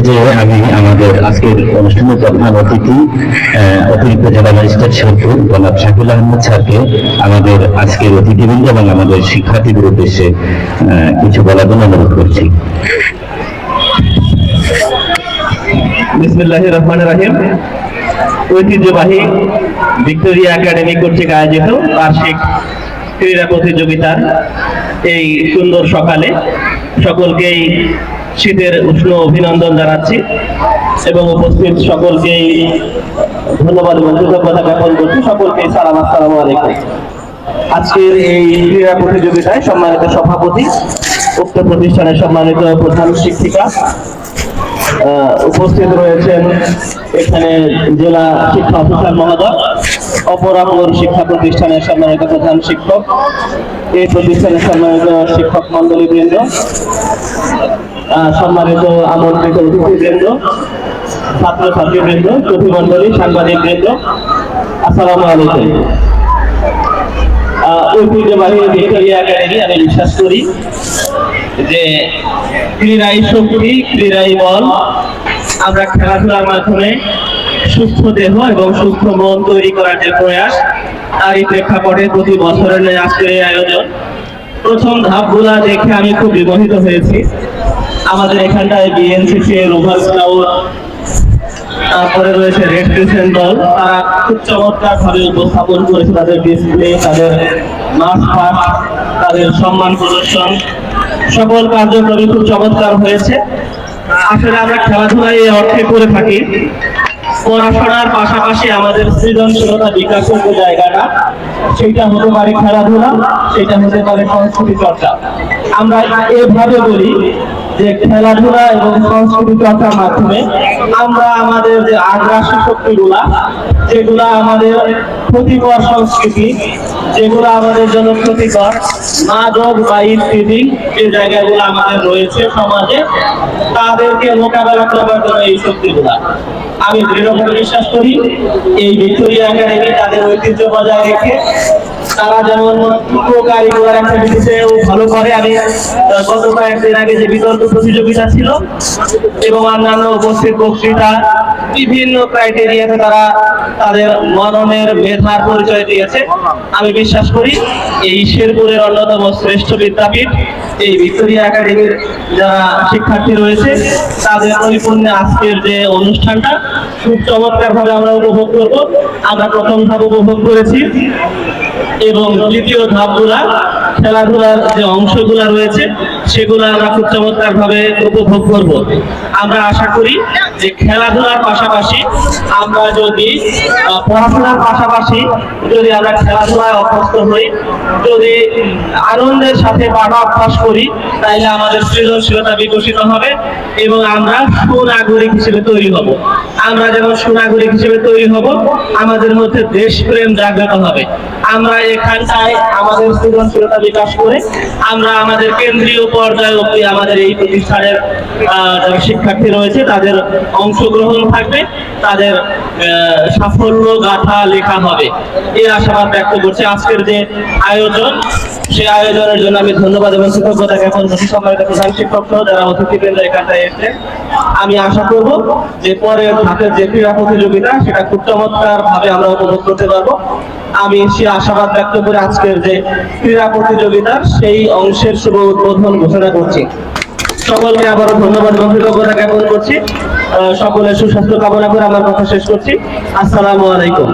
যে আমি আমাদের আজকের অনুষ্ঠানের প্রধান অতিথি অতিরিক্ত জেলা ম্যাজিস্ট্রেট শেরপুর জনাব শাকিল আহমেদ স্যারকে আমাদের আজকের অতিথিবৃন্দ এবং আমাদের শিক্ষার্থীদের উদ্দেশ্যে কিছু বলার জন্য অনুরোধ করছি। বিসমিল্লাহির রহমানির রহিম। ঐতিহ্যবাহী ভিক্টোরিয়া একাডেমি কর্তৃক আয়োজিত বার্ষিক ক্রীড়া প্রতিযোগিতার এই সুন্দর সকালে সকলকেই শীতের উষ্ণ অভিনন্দন জানাচ্ছি এবং উপস্থিত সকলকেই ধন্যবাদ এবং কৃতজ্ঞতা জ্ঞাপন করছি। সকলকেই সালাম, আসসালামু আলাইকুম। আজকের এই ক্রীড়া প্রতিযোগিতায় সম্মানিত সভাপতি, উক্ত প্রতিষ্ঠানের সম্মানিত প্রধান শিক্ষিকা, উপস্থিত রয়েছেন এখানে জেলা শিক্ষা অফিসার মহোদয়, অপরাপর শিক্ষা প্রতিষ্ঠানের সম্মানিত প্রধান শিক্ষক, এই প্রতিষ্ঠানের সম্মানিত শিক্ষক মন্ডলী বৃন্দ, সম্মানিত আমন্ত্রিত অতিথিবৃন্দ, ছাত্রছাত্রীবৃন্দ, প্রতিমন্ডলী, সাংবাদিক বৃন্দ, আসসালামু আলাইকুম। ঐতিহ্যবাহী ভিক্টোরিয়া একাডেমি, আমি বিশ্বাস করি যে ক্রীড়াই শক্তি, ক্রীড়াই বল। আমরা খেলাধুলার মাধ্যমে সুস্থ দেহ এবং সুস্থ মন তৈরি করার যে প্রয়াস, তারই প্রেক্ষাপটে প্রতি বছরের আজকের এই আয়োজন। প্রথম ধাপগুলা দেখে আমি খুব বিমোহিত হয়েছি। আমাদের এখানটায় বিএনসিসি, রোভার স্কাউট, তারপরে রয়েছে রেড ক্রিসেন্ট দল, তারা খুব চমৎকার ভাবে উপস্থাপন করেছে তাদের ডিসপ্লে, তাদের মার্চ পাস্ট, তাদের সম্মান প্রদর্শন, সকল কার্যক্রমই খুব চমৎকার হয়েছে। আসলে আমরা খেলাধুলায় এই অর্থে করে থাকি, পড়াশোনার পাশাপাশি আমাদের সৃজনশীলতা বিকাশের যে জায়গাটা, সেটা হতে পারে খেলাধুলা, সেটা হতে পারে সংস্কৃতি চর্চা। আমরা এভাবে বলি যে খেলাধুলা এবং সংস্কৃতি চর্চার মাধ্যমে আমরা আমাদের যে আগ্রাসী শক্তিগুলা, যেগুলা আমাদের ক্ষতিকর সংস্কৃতি, যেগুলো আমাদের জন্য ক্ষতিকর, মাদক বা ইত্যাদি যে জায়গাগুলো আমাদের রয়েছে সমাজে, তাদেরকে মোকাবেলা করবার জন্য এই শক্তিগুলা। আমি দৃঢ়ভাবে বিশ্বাস করি এই ভিক্টোরিয়া একাডেমি তাদের ঐতিহ্য বজায় রেখে তারা যেমন কারিগর অ্যাক্টিভিটিসেও ভালো করে। আমি গত কয়েকদিন আগে যে বিতর্ক প্রতিযোগিতা ছিল এবং অন্যান্য উপস্থিত বক্তৃতা, বিভিন্ন ক্রাইটেরিয়াতে তারা তাদের মননের মেধার পরিচয় দিয়েছে। আমি বিশ্বাস করি এই শেরপুরের অন্যতম শ্রেষ্ঠ বিদ্যাপীঠ এই ভিক্টোরিয়া একাডেমির যারা শিক্ষার্থী রয়েছে, তাদের নৈপুণ্যে আজকের যে অনুষ্ঠানটা খুব চমৎকার ভাবে আমরা উপভোগ করব। আমরা প্রথম ধাপ উপভোগ করেছি এবং দ্বিতীয় ধাপগুলা, খেলাধুলার যে অংশগুলা রয়েছে, সেগুলো আমরা খুব চমৎকার ভাবে উপভোগ করব। আমরা আশা করি যে খেলাধুলার পাশাপাশি আমরা যদি পড়াশোনার পাশাপাশি যদি আমরা খেলাধুলায় অভ্যস্ত হই, যদি আনন্দের সাথে পাঠা অভ্যাস করি, তাইলে আমাদের সৃজনশীলতা বিকশিত হবে এবং আমরা সুনাগরিক হিসেবে তৈরি হব। আমরা যেমন সুনাগরিক হিসেবে তৈরি হব, আমাদের মধ্যে দেশপ্রেম জাগ্রত হবে। আমরা এখানটায় আমাদের সৃজনশীলতা বিকাশ করে আমরা আমাদের কেন্দ্রীয় পর্যায়ে অবধি আমাদের এই প্রতিষ্ঠানের যারা শিক্ষার্থী রয়েছে তাদের অংশগ্রহণ থাকবে, তাদের সাফল্য গাথা লেখা হবে, এই আশাবাদ ব্যক্ত করছে। আজকের যে আয়োজন, সেই আয়োজনের জন্য আমি ধন্যবাদ এবং কৃতজ্ঞতা জ্ঞাপন করছি সম্মানিত প্রধান শিক্ষক সহ যারা অতিথিবৃন্দ এখানটায় এসেছেন। আমি আশা করব যে পরের ধাপের যে ক্রীড়া প্রতিযোগিতা, সেটা খুব চমৎকার ভাবে আমরা উপভোগ করতে পারবো। আমি সে আশাবাদ ব্যক্ত করে আজকের যে ক্রীড়া প্রতিযোগিতার সেই অংশের শুভ উদ্বোধন ঘোষণা করছি। সকলকে আবারও ধন্যবাদ এবং কৃতজ্ঞতা জ্ঞাপন করছি। সকলের সুস্বাস্থ্য কামনা করে আমার কথা শেষ করছি। আসসালামু আলাইকুম।